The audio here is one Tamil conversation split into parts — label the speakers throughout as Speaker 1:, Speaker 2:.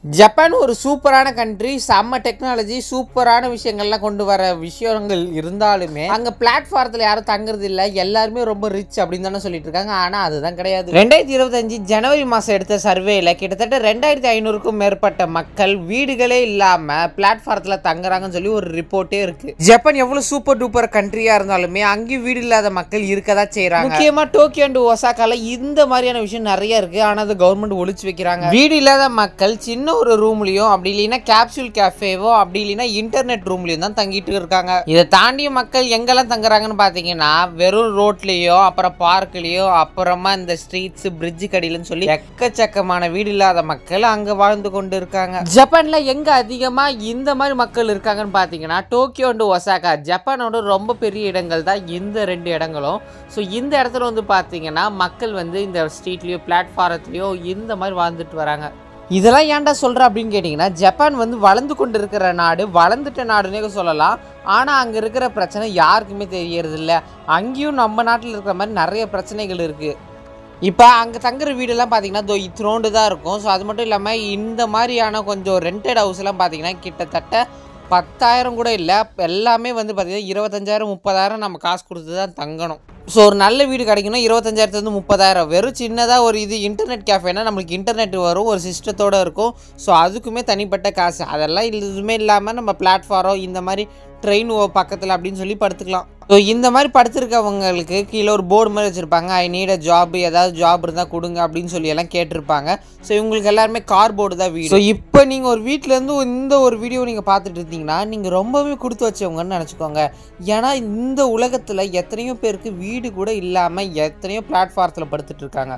Speaker 1: ஜப்பான் ஒரு சூப்பரான கண்ட்ரி, செம்ம டெக்னாலஜி, சூப்பரான விஷயங்கள்லாம் கொண்டு வர விஷயங்கள் இருந்தாலுமே அங்க பிளாட்ஃபாரத்தில் யாரும் தங்குறது இல்லை, எல்லாருமே ரொம்ப ரிச் அப்படின்னு தானே சொல்லிட்டு இருக்காங்க. ஆனால் அதுதான் கிடையாது. 2025 ஜனவரி மாதம் எடுத்த சர்வேல கிட்டத்தட்ட 2500க்கும் மேற்பட்ட மக்கள் வீடுகளே இல்லாம பிளாட்ஃபாரத்தில் தங்குறாங்கன்னு சொல்லி ஒரு ரிப்போர்ட்டே இருக்கு. ஜப்பான் எவ்வளவு சூப்பர் டூப்பர் கண்ட்ரியா இருந்தாலுமே அங்கேயும் வீடு இல்லாத மக்கள் இருக்கதான் செய்யறாங்க. முக்கியமா டோக்கியோ அண்ட் ஒசாகால இந்த மாதிரியான விஷயம் நிறைய இருக்கு. ஆனால் அது கவர்மெண்ட் ஒழிச்சு வைக்கிறாங்க. வீடு இல்லாத மக்கள் சின்ன ஒரு ரூம்லயும், அப்படி இல்லைன்னா கேப்சூல் கேஃபேவோ, அப்படி இல்லைன்னா இன்டர்நெட் ரூம்லயும் தான் தங்கிட்டு இருக்காங்க. இதை தாண்டிய மக்கள் எங்கெல்லாம் தங்குறாங்கன்னு பாத்தீங்கன்னா வெறும் ரோட்லயோ, அப்புறம் பார்க்லயோ, அப்புறமா இந்த ஸ்ட்ரீட்ஸ், பிரிட்ஜ் கடியிலன்னு சொல்லி எக்கச்சக்கமான வீடு இல்லாத மக்கள் அங்க வாழ்ந்து கொண்டு இருக்காங்க. ஜப்பான்ல எங்க அதிகமா இந்த மாதிரி மக்கள் இருக்காங்கன்னு பாத்தீங்கன்னா டோக்கியோ அண்ட் ஒசாகா. ஜப்பானோட ரொம்ப பெரிய இடங்கள் தான் இந்த ரெண்டு இடங்களும். ஸோ இந்த இடத்துல வந்து பாத்தீங்கன்னா மக்கள் வந்து இந்த ஸ்ட்ரீட்லயோ பிளாட்ஃபாரத்துலயோ இந்த மாதிரி வாழ்ந்துட்டு வராங்க. இதெல்லாம் ஏன்டா சொல்கிற அப்படின்னு கேட்டிங்கன்னா, ஜப்பான் வந்து வளர்ந்து கொண்டு இருக்கிற நாடு, வளர்ந்துட்ட நாடுன்னே சொல்லலாம். ஆனால் அங்கே இருக்கிற பிரச்சனை யாருக்குமே தெரியறதில்ல. அங்கேயும் நம்ம நாட்டில் இருக்கிற மாதிரி நிறைய பிரச்சனைகள் இருக்குது. இப்போ அங்கே தங்குற வீடெல்லாம் பார்த்தீங்கன்னா இத்ரோண்டு தான் இருக்கும். ஸோ அது மட்டும் இல்லாமல் இந்த மாதிரியான கொஞ்சம் ரெண்டட் ஹவுஸ்லாம் பார்த்தீங்கன்னா கிட்டத்தட்ட 10,000 கூட இல்லை, எல்லாமே வந்து பார்த்தீங்கன்னா 25,000 30,000 நம்ம காசு கொடுத்து தான் தங்கணும். ஸோ ஒரு நல்ல வீடு கிடைக்கணும் 25,000 30,000. வெறும் சின்னதாக ஒரு இது இன்டர்நெட் கேஃபேனா நம்மளுக்கு இன்டர்நெட் வரும், ஒரு சிஸ்டத்தோடு இருக்கும். ஸோ அதுக்குமே தனிப்பட்ட காசு. அதெல்லாம் எதுவுமே இல்லாமல் நம்ம பிளாட்ஃபாரம் இந்த மாதிரி ட்ரெயின் பக்கத்தில் அப்படின்னு சொல்லி படுத்துக்கலாம். ஸோ இந்த மாதிரி படுத்துருக்கவங்களுக்கு கீழே ஒரு போர்டு மாதிரி வச்சுருப்பாங்க, ஐ நீட் அ ஜாப், ஏதாவது ஜாப் இருந்தால் கொடுங்க அப்படின்னு சொல்லி எல்லாம் கேட்டிருப்பாங்க. ஸோ இவங்களுக்கு எல்லாருமே கார் போர்டு தான் வீடு. ஸோ இப்போ நீங்கள் ஒரு வீட்டிலேருந்து இந்த ஒரு வீடியோ நீங்கள் பார்த்துட்டு இருந்தீங்கன்னா நீங்கள் ரொம்பவே கொடுத்து வச்சவங்கன்னு நினச்சிக்கோங்க. ஏன்னா இந்த உலகத்தில் எத்தனையோ பேருக்கு வீடு கூட இல்லாமல் எத்தனையோ பிளாட்ஃபாரத்தில் படுத்துட்டு இருக்காங்க.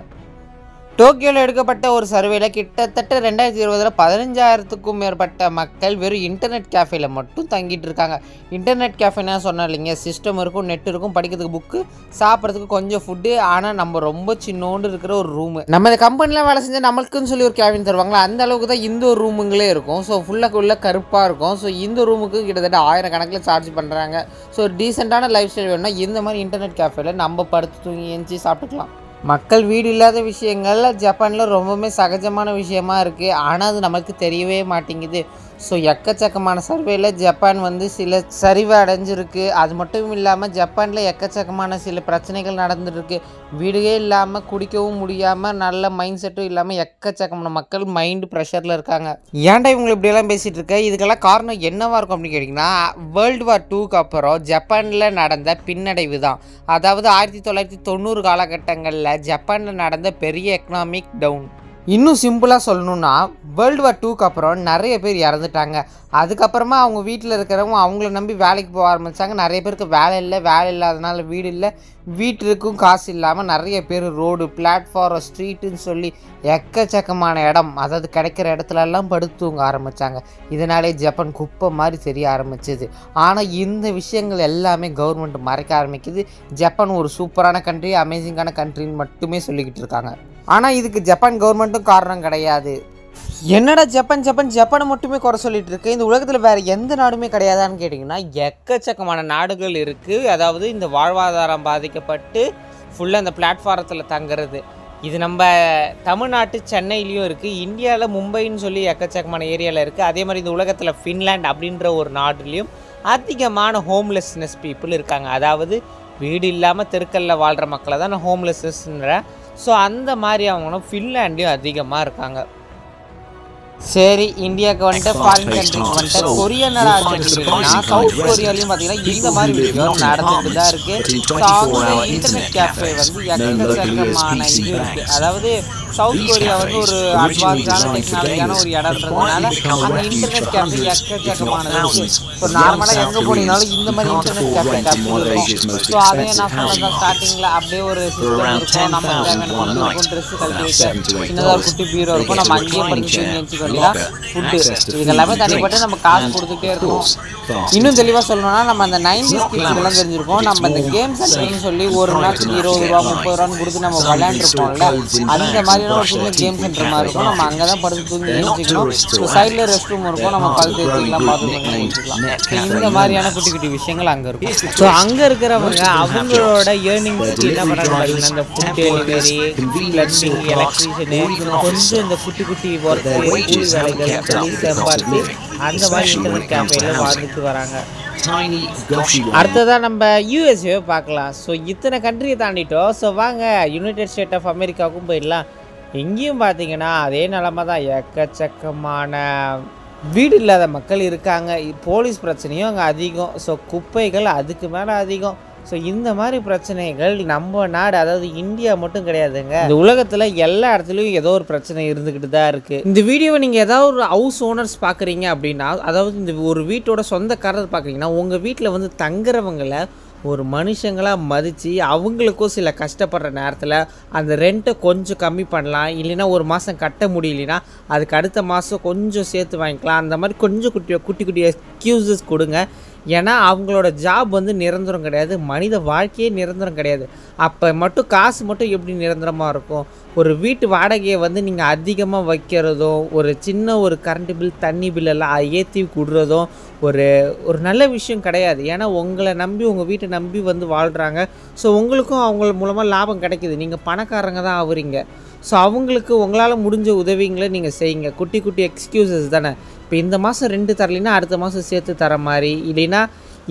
Speaker 1: டோக்கியோவில் எடுக்கப்பட்ட ஒரு சர்வேல கிட்டத்தட்ட 2020 15,000க்கும் மேற்பட்ட மக்கள் வெறும் இன்டர்நெட் கேஃபேல மட்டும் தங்கிட்டு இருக்காங்க. இன்டர்நெட் கேஃபேனா சொன்னால் இல்லைங்க, சிஸ்டம் இருக்கும், நெட் இருக்கும், படிக்கிறதுக்கு புக்கு, சாப்பிட்றதுக்கு கொஞ்சம் ஃபுட்டு. ஆனால் நம்ம ரொம்ப சின்னோண்டு இருக்கிற ஒரு ரூமு. நம்ம இந்த கம்பெனியில் வேலை செஞ்சால் நம்மளுக்குன்னு சொல்லி ஒரு கேபின் தருவாங்களா, அந்த அளவுக்கு தான் இந்த ஒரு ரூமுங்களே இருக்கும். ஸோ ஃபுல்லாக கருப்பாக இருக்கும். ஸோ இந்த ரூமுக்கு கிட்டத்தட்ட 1000 கணக்கில் சார்ஜ் பண்ணுறாங்க. ஸோ டீசெண்டான லைஃப் ஸ்டைல் வேணும்னா இந்த மாதிரி இன்டர்நெட் கேஃபேல நம்ம படுத்து தூங்கி எஞ்சி சாப்பிட்டுக்கலாம். மக்கள் வீடு இல்லாத விஷயங்கள் ஜப்பானில் ரொம்பவுமே சகஜமான விஷயமா இருக்குது. ஆனால் அது நமக்கு தெரியவே மாட்டேங்குது. ஸோ எக்கச்சக்கமான சர்வேல ஜப்பான் வந்து சில சரிவு அடைஞ்சிருக்கு. அது மட்டும் இல்லாமல் ஜப்பானில் எக்கச்சக்கமான சில பிரச்சனைகள் நடந்துருக்கு. வீடுவே இல்லாமல், குடிக்கவும் முடியாமல், நல்ல மைண்ட் செட்டும் இல்லாமல் எக்கச்சக்கமான மக்கள் மைண்டு ப்ரெஷரில் இருக்காங்க. ஏன்டா இவங்களை இப்படியெல்லாம் பேசிகிட்டு இருக்க? இதுக்கெல்லாம் காரணம் என்னவாக இருக்கும் அப்படின்னு கேட்டிங்கன்னா, வேர்ல்டு வார் 2க்கு அப்புறம் ஜப்பானில் நடந்த பின்னடைவு தான். அதாவது 1990 காலகட்டங்களில் ஜப்பானில் நடந்த பெரிய எக்கனாமிக் டவுன். இன்னும் சிம்பிளாக சொல்லணுன்னா வேர்ல்டு வார் 2க்கு அப்புறம் நிறைய பேர் இறந்துட்டாங்க. அதுக்கப்புறமா அவங்க வீட்டில் இருக்கிறவங்க அவங்கள நம்பி வேலைக்கு போக ஆரம்பித்தாங்க. நிறைய பேருக்கு வேலை இல்லை, வேலை இல்லாதனால வீடு இல்லை, வீட்டுக்கும் காசு இல்லாமல் நிறைய பேர் ரோடு, பிளாட்ஃபாரம், ஸ்ட்ரீட்டுன்னு சொல்லி எக்கச்சக்கமான இடம், அதாவது கிடைக்கிற இடத்துலலாம் படுத்து தூங்க ஆரம்பித்தாங்க. இதனாலே ஜப்பான் குப்பை மாதிரி தெரிய ஆரம்பிச்சிது. ஆனால் இந்த விஷயங்கள் எல்லாமே கவர்மெண்ட் மறைக்க ஆரம்பிக்குது. ஜப்பான் ஒரு சூப்பரான கண்ட்ரி, அமேசிங்கான கண்ட்ரின்னு மட்டுமே சொல்லிக்கிட்டு இருக்காங்க. ஆனால் இதுக்கு ஜப்பான் கவர்மெண்ட்டும் காரணம் கிடையாது. என்னடா ஜப்பானை மட்டுமே குறை சொல்லிட்டு இருக்கு, இந்த உலகத்தில் வேறு எந்த நாடுமே கிடையாதான்னு கேட்டிங்கன்னா எக்கச்சக்கமான நாடுகள் இருக்குது. அதாவது இந்த வாழ்வாதாரம் பாதிக்கப்பட்டு ஃபுல்லாக இந்த பிளாட்ஃபாரத்தில் தங்குறது. இது நம்ம தமிழ்நாட்டு சென்னையிலையும் இருக்குது, இந்தியாவில் மும்பைன்னு சொல்லி எக்கச்சக்கமான ஏரியாவில் இருக்குது. அதே மாதிரி இந்த உலகத்தில் ஃபின்லாண்ட் அப்படின்ற ஒரு நாடுலேயும் அதிகமான ஹோம்லெஸ்னஸ் பீப்புள் இருக்காங்க. அதாவது வீடு இல்லாமல் தெருக்கல்ல வாழ்கிற மக்களை தான் நான் ஹோம்லெஸ்னஸ்ன்றேன். ஸோ அந்த மாதிரி அவங்களும் ஃபின்லாண்ட்லேயும் அதிகமாக இருக்காங்க. சரி, இந்தியாவுக்கு வந்துட்டு ஃபாரின் கண்ட்ரிக்கு வந்துட்டு கொரியனடா ஆச்சுன்னா சவுத் கொரியாலையும் பார்த்தீங்கன்னா இந்த மாதிரி விஷயம் நடந்துட்டு தான் இருக்குது. ஸோ அவங்க இன்டர்நெட் கேஃபே வந்து எக்கச்சக்கமான இது இருக்குது. அதாவது சவுத் கொரியா வந்து ஒரு அட்வான்ஸான டெக்னாலஜியான ஒரு இடம்ன்றதுனால அங்கே இன்டர்நெட் கேஃபே எக்கச்சக்கமானது இருக்குது. ஸோ நார்மலாக எங்கே போனீங்கனாலும் இந்த மாதிரி இன்டர்நெட் கேஃபே இருக்கும். ஸோ அதே நான் சொன்னதான் ஸ்டார்டிங்கில் அப்படியே ஒரு சிஸ்டம் இருக்கும், நம்ம தேவையான பொண்ணு இருக்கும், ட்ரெஸ்ஸு கழட்டி வச்சு சின்னதாக ஒரு குட்டி பீரோ இருக்கும், நம்ம அங்கேயே படிச்சு வச்சுக்கோ. ஃபுட்டு இதெல்லாமே தனிப்பட்டு நம்ம காசு கொடுத்துட்டே இருக்கோம். இன்னும் தெளிவாக சொல்லணும்னா நம்ம அந்த 90s கிட்ஸ்லாம் தெரிஞ்சிருக்கோம். நம்ம இந்த கேம் சென்டர்னு சொல்லி ஒரு நாளைக்கு 20 ரூபா 30 ரூபான்னு கொடுத்து நம்ம விளையாண்டுருப்போம்ல, அந்த மாதிரியான ஒரு சின்ன கேம் சென்டர் மாதிரி இருக்கும். நம்ம அங்கே தான் படுத்து தூங்கி எழுச்சிக்கணும். ஸோ சைடில் ரெஸ்ட் ரூம் இருக்கும், நம்ம பல் தேய்ச்சிக்கலாம், பாத்ரூம் எழுச்சிக்கலாம். இந்த மாதிரியான குட்டி குட்டி விஷயங்கள் அங்கே இருக்கும். ஸோ அங்கே இருக்கிறவங்க அவங்களோட ஏர்னிங்ஸ்க்கு என்ன பண்ணுறாங்க, இந்த ஃபுட் டெலிவரி, பிளம்பிங், எலக்ட்ரிஷியனு, கொஞ்சம் இந்த குட்டி குட்டி ஒர்க்கு, கூலி வேலைகள் சொல்லி சம்பாதிச்சு அந்த மாதிரி இன்டர்நெட் கேஃபேல வாழ்ந்துட்டு வராங்க. அடுத்ததாக நம்ம யூஎஸ்ஏ பார்க்கலாம். ஸோ இத்தனை கண்ட்ரியை தாண்டிட்டோம். ஸோ வாங்க யுனைடெட் ஸ்டேட் ஆஃப் அமெரிக்காவுக்கும் போயிடலாம். எங்கேயும் பார்த்தீங்கன்னா அதே நிலமை தான். எக்கச்சக்கமான வீடு இல்லாத மக்கள் இருக்காங்க. போலீஸ் பிரச்சனையும் அங்கே அதிகம். ஸோ குப்பைகள் அதுக்கு மேலே அதிகம். ஸோ இந்த மாதிரி பிரச்சனைகள் நம்ம நாடு, அதாவது இந்தியா மட்டும் கிடையாதுங்க, இந்த உலகத்தில் எல்லா இடத்துலையும் ஏதோ ஒரு பிரச்சனை இருந்துக்கிட்டு தான் இருக்குது. இந்த வீடியோவை நீங்கள் ஏதாவது ஒரு ஹவுஸ் ஓனர்ஸ் பார்க்குறீங்க அப்படின்னா, அதாவது இந்த ஒரு வீட்டோட சொந்தக்காரர் பார்க்குறீங்கன்னா, உங்கள் வீட்டில் வந்து தங்குறவங்களை ஒரு மனுஷங்களாக மதித்து அவங்களுக்கும் சில கஷ்டப்படுற நேரத்தில் அந்த ரெண்ட்டை கொஞ்சம் கம்மி பண்ணலாம். இல்லைன்னா ஒரு மாதம் கட்ட முடியலனா அதுக்கு அடுத்த மாதம் கொஞ்சம் சேர்த்து வாங்கிக்கலாம். அந்த மாதிரி கொஞ்சம் குட்டி குட்டி எக்ஸ்கியூசஸ் கொடுங்க. ஏன்னா அவங்களோட ஜாப் வந்து நிரந்தரம் கிடையாது, மனித வாழ்க்கையே நிரந்தரம் கிடையாது. அப்போ மட்டும் காசு மட்டும் எப்படி நிரந்தரமாக இருக்கும்? ஒரு வீட்டு வாடகையை வந்து நீங்கள் அதிகமாக வைக்கிறதும், ஒரு சின்ன ஒரு கரண்ட் பில் தண்ணி பில்லெல்லாம் ஏற்றி விடுறதும் ஒரு நல்ல விஷயம் கிடையாது. ஏன்னா உங்களை நம்பி, உங்கள் வீட்டை நம்பி வந்து வாழ்கிறாங்க. ஸோ உங்களுக்கும் அவங்க மூலமாக லாபம் கிடைக்கிது. நீங்கள் பணக்காரங்க தான் ஆகுறீங்க. ஸோ அவங்களுக்கு உங்களால் முடிஞ்ச உதவிங்களை நீங்கள் செய்யுங்க. குட்டி குட்டி எக்ஸ்கியூசஸ் தானே. இப்போ இந்த மாதம் ரெண்டு தரலைன்னா அடுத்த மாதம் சேர்த்து தர மாதிரி, இல்லைன்னா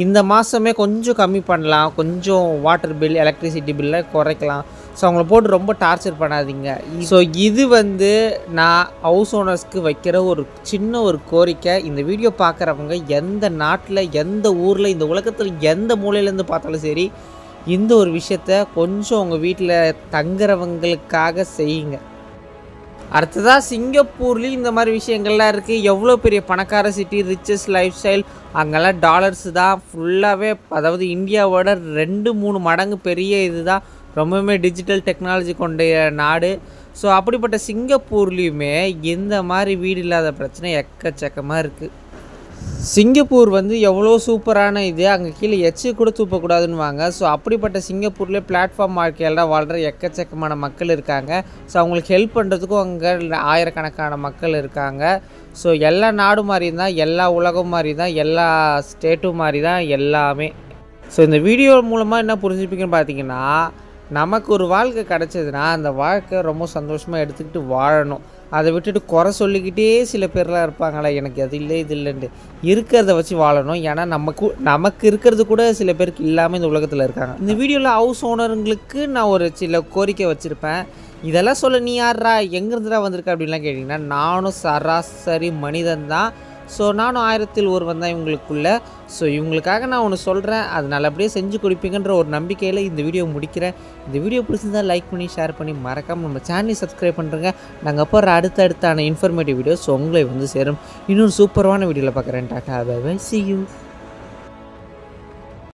Speaker 1: இந்த மாதமே கொஞ்சம் கம்மி பண்ணலாம், கொஞ்சம் வாட்டர் பில் எலக்ட்ரிசிட்டி பில்லை குறைக்கலாம். ஸோ அவங்கள போட்டு ரொம்ப டார்ச்சர் பண்ணாதீங்க. ஸோ இது வந்து நான் ஹவுஸ் ஓனர்ஸ்க்கு வைக்கிற ஒரு சின்ன ஒரு கோரிக்கை. இந்த வீடியோ பார்க்குறவங்க எந்த நாட்டில், எந்த ஊரில், இந்த உலகத்தில் எந்த மூலையிலேருந்து பார்த்தாலும் சரி, இந்த ஒரு விஷயத்த கொஞ்சம் உங்கள் வீட்டில் தங்குறவங்களுக்காக செய்யுங்க. அடுத்ததாக சிங்கப்பூர்லேயும் இந்த மாதிரி விஷயங்கள்லாம் இருக்குது. எவ்வளோ பெரிய பணக்கார சிட்டி, ரிச்சஸ்ட் லைஃப் ஸ்டைல். அங்கெல்லாம் டாலர்ஸ் தான் ஃபுல்லாகவே, அதாவது இந்தியாவோட 2-3 மடங்கு பெரிய இது தான். ரொம்பவுமே டிஜிட்டல் டெக்னாலஜி கொண்ட நாடு. ஸோ அப்படிப்பட்ட சிங்கப்பூர்லேயுமே இந்த மாதிரி வீடு இல்லாத பிரச்சனை எக்கச்சக்கமாக இருக்குது. சிங்கப்பூர் வந்து எவ்வளோ சூப்பரான இது, அங்கே கீழே எச்சு கூட தூப்பக்கூடாதுன்னுவாங்க. ஸோ அப்படிப்பட்ட சிங்கப்பூர்லேயே பிளாட்ஃபார்ம் வாழ்க்கையெல்லாம் வாழ்கிற எக்கச்சக்கமான மக்கள் இருக்காங்க. ஸோ அவங்களுக்கு ஹெல்ப் பண்ணுறதுக்கும் அங்கே ஆயிரக்கணக்கான மக்கள் இருக்காங்க. ஸோ எல்லா நாடும் மாதிரி தான், எல்லா உலகம் மாதிரி தான், எல்லா ஸ்டேட்டும் மாதிரி தான் எல்லாமே. ஸோ இந்த வீடியோ மூலமாக என்ன புரிஞ்சுப்பீங்கன்னு பார்த்தீங்கன்னா, நமக்கு ஒரு வாழ்க்கை கிடச்சதுன்னா அந்த வாழ்க்கை ரொம்ப சந்தோஷமாக எடுத்துக்கிட்டு வாழணும். அதை விட்டுட்டு குறை சொல்லிக்கிட்டே சில பேர்லாம் இருப்பாங்களா, எனக்கு அது இல்லை இது இல்லைன்ட்டு. இருக்கிறத வச்சு வாழணும். ஏன்னா நமக்கு இருக்கிறது கூட சில பேருக்கு இல்லாமல் இந்த உலகத்தில் இருக்காங்க. இந்த வீடியோவில் ஹவுஸ் ஓனருங்களுக்கு நான் ஒரு சில கோரிக்கை வச்சுருப்பேன். இதெல்லாம் சொல்ல நீ யாரா, எங்கேருந்துடா வந்திருக்க அப்படின்லாம் கேட்டிங்கன்னா, நானும் சராசரி மனிதன் தான். ஸோ நானும் 1000ல் ஒருவன் தான் இவங்களுக்குள்ள. ஸோ இவங்களுக்காக நான் ஒன்று சொல்கிறேன், அது நல்லபடியே செஞ்சு கொடுப்பீங்கன்ற ஒரு நம்பிக்கையில் இந்த வீடியோ முடிக்கிறேன். இந்த வீடியோ பிடிச்சிருந்தால் லைக் பண்ணி, ஷேர் பண்ணி, மறக்காமல் நம்ம சேனலை சப்ஸ்கிரைப் பண்ணுறேங்க. நாங்கள் போகிற அடுத்தடுத்தான இன்ஃபர்மேட்டிவ் வீடியோஸ் உங்களை வந்து சேரும். இன்னொரு சூப்பரான வீடியோவில் பார்க்குறேன். டாடா, பை பை, see you.